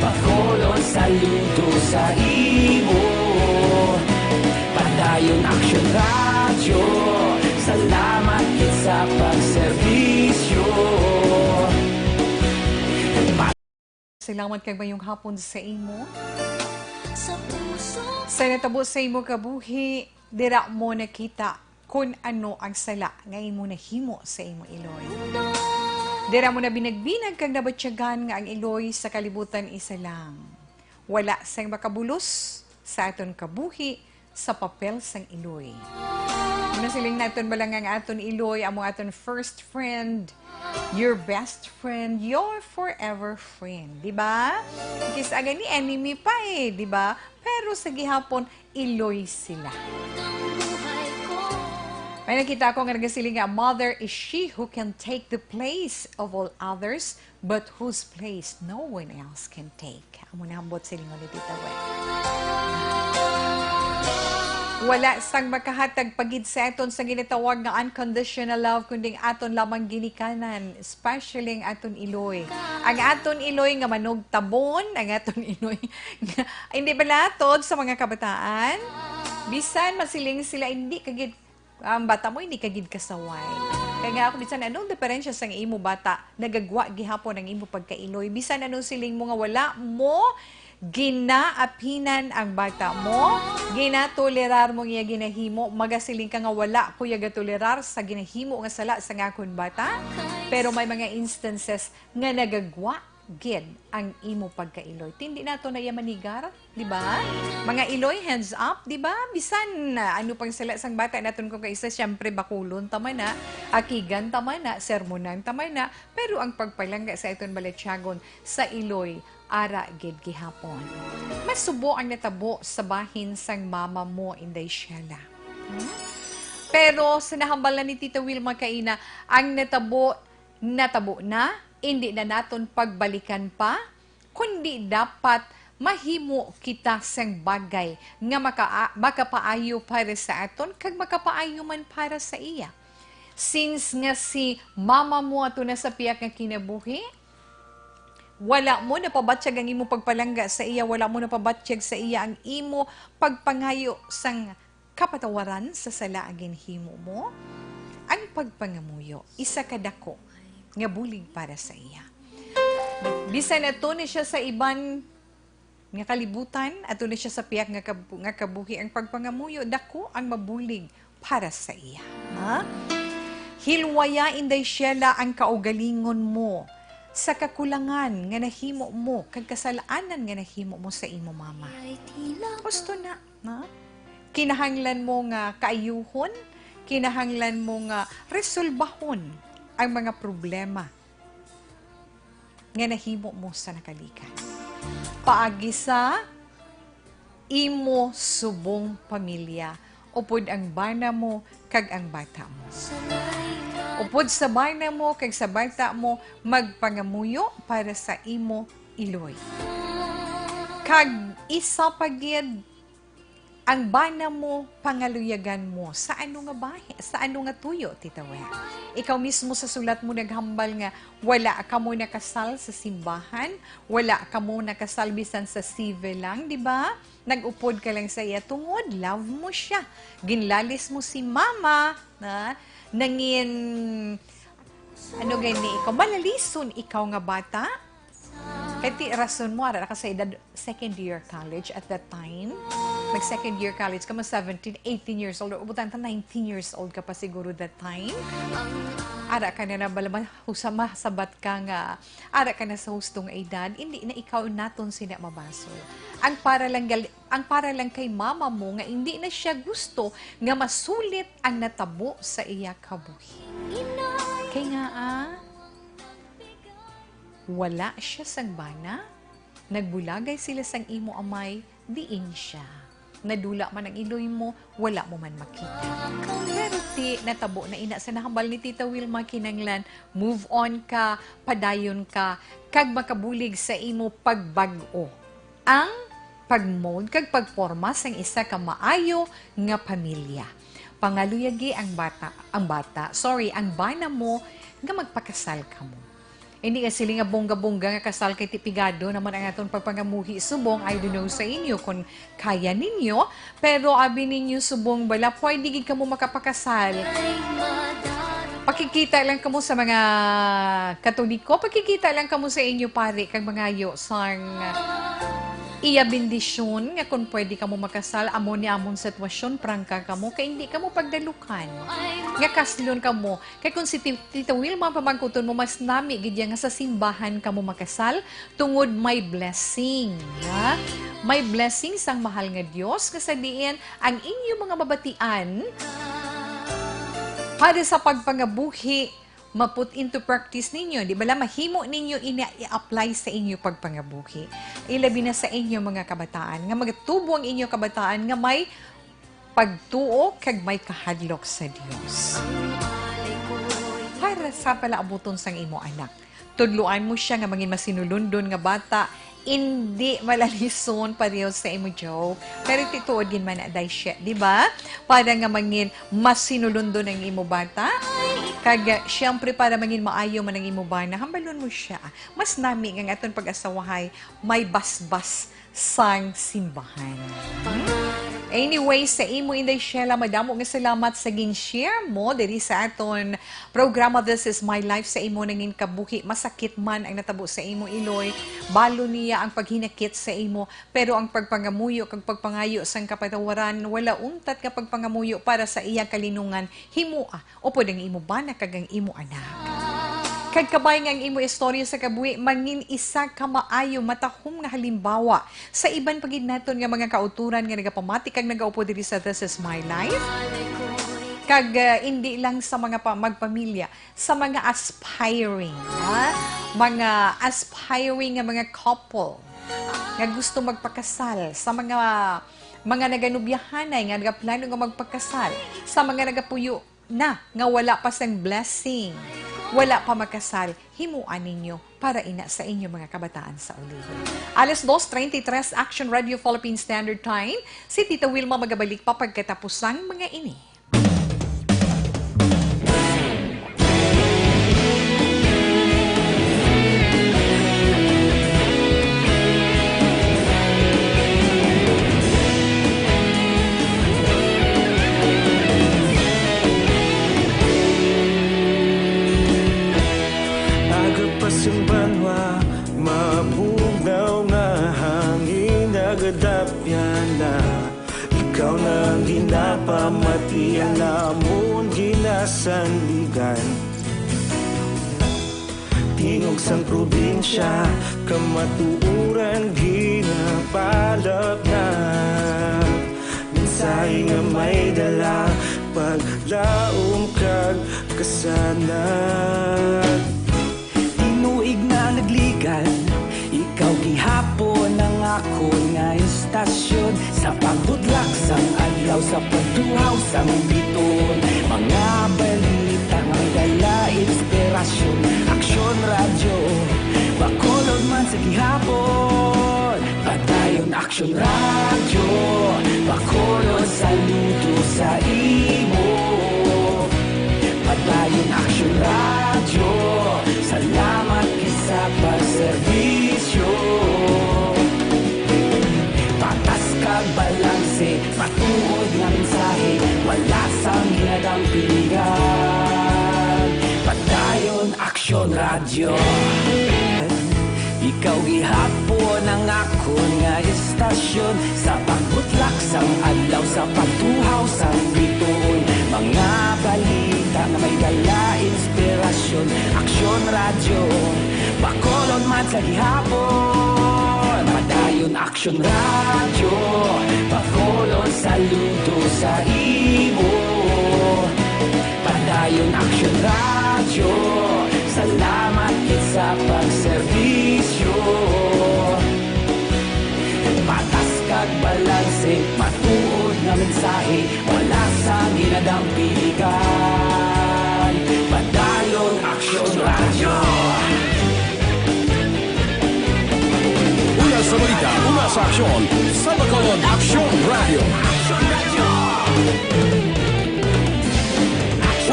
Bacolod saludo sa imo. Padayon Action Radio, salamat sa pagserbisyo. Salamat kay bayong hapon sa imo. Sa puso Sa natabo sa imo kabuhi, dira mo nakita kung ano ang sala nga imo nahimo sa imo iloy. Dira mo na binagbinag kag nabatyagan nga ang iloy sa kalibutan isa lang. Wala sang makabulos sa aton kabuhi sa papel sang iloy. Nasiling natin ba lang ang aton iloy, among aton first friend, your best friend, your forever friend, di ba? Kis aga ni enemy pa di ba? Pero sa gihapon, iloy sila. buhay ko. May nakita ko nga nagasiling nga, mother is she who can take the place of all others, but whose place no one else can take. Amo na hambot silingon ni Tita Wen. Wala sang makahatag pagid sa aton sa ginatawag nga unconditional love kundi aton lamang ginikanan, especially ang aton iloy. Ang aton iloy nga manog tabon, ang aton iloy nga hindi balatod sa mga kabataan. Bisan masiling sila hindi kagid ang bata mo hindi kagid kasaway. Kaya nga ako bisan anong diferensya sa imo bata nagagwa gihapon ang imo pagkailoy. Bisan anong siling mo nga wala mo ginaapinan ang bata mo, ginatolerar mo nga ginahimo, magasiling ka nga wala kuya gatolerar sa ginahimo nga sala sa ngakon bata, pero may mga instances nga nagagwa gid ang imo pagkailoy. Tindi nato na yamanigar, di ba? Mga iloy, hands up, di ba? Bisan ano pang sala sang bata naton ko kaisa, syempre bakulon tama na, akigan tama na, sermonan tama na, pero ang pagpalangga sa iton balatyagon sa iloy ara gid gihapon. Masubo ang natabo sa bahin sang mama mo, Inday Sheila. Pero sinahambalan ni Tita Wilma Kaina, ang natabo na, hindi na naton pagbalikan pa, kundi dapat mahimo kita sang bagay nga makapaayo para sa aton, kag makapaayo man para sa iya. Since nga si mama mo ato na sa piyak nga kinabuhi, wala mo na pabatsyag ang imo pagpalangga sa iya, wala mo na pabatsyag sa iya ang imo pagpangayo sang kapatawaran sa sala ang ginhimo mo. Ang pagpangamuyo, isa kadako nga bulig para sa iya. Bisan ato ni siya sa iban nga kalibutan, ato ni siya sa piyak nga kabuhi, ang pagpangamuyo, dako ang mabulig para sa iya. Ha? Hilwaya, Inday Sheila, ang kaugalingon mo sa kakulangan nga nahimo mo, kag kasalaanan nga nahimo mo sa imo mama. Ay tila Gusto na, na? Kinahanglan mo nga kaayuhon, kinahanglan mo nga resolbahon ang mga problema nga nahimo mo sa nakalikan. Paagi sa imo subong pamilya, upod ang bana mo kag ang bata mo. sanay ka. Upod sa bana mo kag sa bata mo, magpangamuyo para sa imo iloy. Kag isa pagid ang bana mo, pangaluyagan mo, sa ano nga bahe, sa ano nga tuyo, Tita Wen. Ikaw mismo sa sulat mo naghambal nga, wala ka mo nakasal sa simbahan, wala ka mo nakasal bisan sa civil lang, di ba? Nag-upod ka lang sa iya tungod, love mo siya. Ginlalis mo si mama, na, nangin, ano gani, ikaw, malalison, ikaw nga bata, kaya rason mo, ara ka sa edad second year college at that time. Mag-second year college ka, 17, 18 years old, or ubutan 19 years old ka pa siguro that time. Ara ka na balaman, husama, sabat ka nga, ara ka na sa hustong edad, hindi na ikaw naton sina mabaso. Ang para lang kay mama mo nga hindi na siya gusto nga masulit ang natabo sa iya kabuhi. Kaya nga wala siya sang bana, nagbulagay sila sang imo amay, diin siya. Nadula man ang iloy mo, wala mo man makita. Pero ti, natabo na ina sa nahambal ni Tita Wilma kinanglan, move on ka, padayon ka, kag makabulig sa imo pagbago. Ang pagmold kag pagporma sang isa ka maayo nga pamilya. Pangaluyagi ang ang bana mo nga magpakasal ka mo. Hindi ka sila nga bongga-bongga nga kasal kay tipigado naman ang atong pagpangamuhi subong. I don't know sa inyo kung kaya ninyo. Pero abi ninyo subong bala, pwede gid ka mo makapakasal. Pakikita lang kamo sa mga Katoliko, pakikita lang kamo sa inyo pare kag mga yo sang iya bendisyon nga kung pwede ka mo makasal amo ni among sitwasyon prangka ka mo kay hindi ka mo pagdalukan nga kaslon ka mo kay kung si Tita Wilma pamangkuton mo mas nami gid nga sa simbahan ka mo makasal tungod may blessing ha? May blessing sang mahal nga Dios nga sa diin ang inyo mga mabatian para sa pagpangabuhi maput into practice ninyo. Di ba la mahimo ninyo i-apply sa inyo pagpangabuhi. Ilabi na sa inyo mga kabataan. Nga magtubo ang inyo kabataan nga may pagtuo kag may kahadlok sa Dios. Para sa palaabuton sang imo anak. Tudluan mo siya nga mangin masinulundon nga bata. Hindi malalison pareho sa imo joke. Pero tituod gin man aday siya, di ba? Para nga mangin masinulundon ang imo bata. Kag siyempre para mangin maayo man ang imo bana, hambalon mo siya. Mas nami nga aton pag-asawahay may basbas sang simbahan. Anyway, sa imo Inday Sheila, madamo nga salamat sa gin-share mo diri sa aton programa This is My Life sa imo nangin kabuhi. Masakit man ang natabo sa imo iloy, balo niya ang paghinakit sa imo, pero ang pagpangamuyo kag pagpangayo sang kapatawaran wala untat nga pagpangamuyo para sa iyang kalinungan himua o pod ang imo bana kag ang imo anak. Kag kabay nga ang imo istorya sa kabuhi, mangin isa ka maayo matahom nga halimbawa sa iban pagid naton nga mga kauturan nga nagapamati kag nagaupo diri sa This is My Life. Kag hindi lang sa mga magpamilya, sa mga aspiring, mga aspiring nga mga couple nga gusto magpakasal, sa mga naganubyahanay nga nagaplano nga magpakasal, sa mga nagapuyo na nga wala pa sang blessing. Wala pa magkasal, himuan ninyo para ina sa inyo mga kabataan sa ulihin. 2:33 Action Radio Philippine Standard Time. Si Tita Wilma magabalik pa pagkatapusang mga ini. Pasimbanwa, mabugaw nga hangin nagadapyan na ikaw nang ginapamatian namon ginasandigan. Tingog sang probinsya, kamatuuran ginapalap na mensahe nga may dala, paglaom kag kasanat. Tinuig na nagligan, ikaw gihapon ang ako nga istasyon. Sa pagbudlak sang adlaw, sa pagtuhaw sang biton, mga balita nga dala inspirasyon. Aksyon radyo, bakolod man sa gihapon, patayon aksyon radyo. Bacolod, saludo sa imo. Padayon Action Radio, salamat sa pagserbisyo. Patas kag balanse, matuod nga mensahe, wala sang hinadang pilihan. Padayon Action Radio. Ikaw gihapon ang akon nga istasyon, sa pagbutlak sang adlaw, sa pagtuhaw sang bituon. Mga balita na may dala inspirasyon. Action Radio, Bacolod man sa gihapon. Padayon Action Radio, Bacolod, saludo sa imo. Padayon Action Radio, salamat sa pagserbisyo. Patas kag balanse, matuod nga mensahe, wala sang hinadang pilihan. Padayon Action Radio. Una sa balita, una sa aksyon, sa Bacolod Action Radio.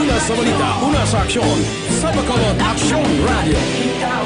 Una sa balita, una sa aksyon, sa Bacolod Action Radio. Ikaw